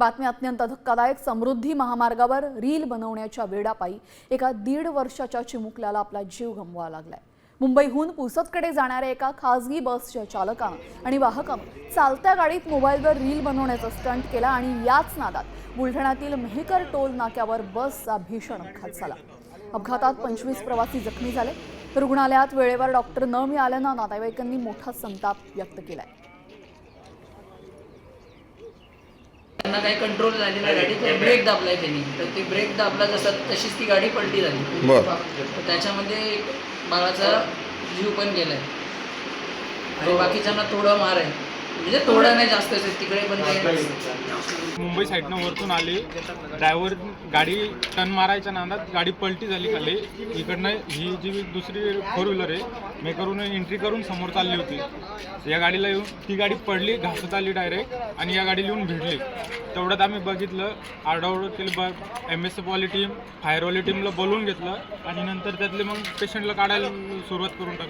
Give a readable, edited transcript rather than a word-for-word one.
बातमी अत्यंत धक्कादायक। समृद्धी महामार्गावर रील बनवण्याच्या वेडापायी एका 1.5 वर्षाच्या चिमुकल्याला आपला जीव गमवावा लागलाय। मुंबईहून पुसदकडे जाणाऱ्या एका खासगी बसच्या चालकानं आणि वाहकानं चालत्या गाडीत मोबाईलवर रील बनवण्याचा स्टंट केला आणि याच नादात बुलढाण्यातील मेहकर टोल नाक्यावर बसचा भीषण अपघात झाला। अपघातात 25 प्रवासी जखमी झाले। रुग्णालयात वेळेवर डॉक्टर न मिळाल्यानं नातेवाईकांनी मोठा संताप व्यक्त केलाय। त्यांना काही कंट्रोल झाली नाही गाडी, ब्रेक दाबलाय त्यांनी, तर ते ब्रेक दाबला तशीच ती गाडी पलटी झाली। तर त्याच्यामध्ये बाळाचा जीव पण गेलाय आणि बाकीच्यांना थोडा मार आहे, म्हणजे थोडा नाही जास्त असेल तिकडे पण। मुंबई साईडनं वरतून आली, ड्रायव्हर गाडी टर्न मारायच्या नादात गाडी पलटी झाली खाली। इकडनं ही जी दुसरी 4 व्हीलर आहे मेकरून एंट्री करून समोर चालली होती। या गाडीला येऊन ती गाडी पडली, घासत आली डायरेक्ट आणि या गाडीला येऊन भिडली। तेवढ्यात आम्ही बघितलं, आरडाओरड केली, MSF टीम, फायरवाली टीमला बोलवून घेतलं आणि नंतर त्यातले मग पेशंटला काढायला सुरुवात करून टाकली।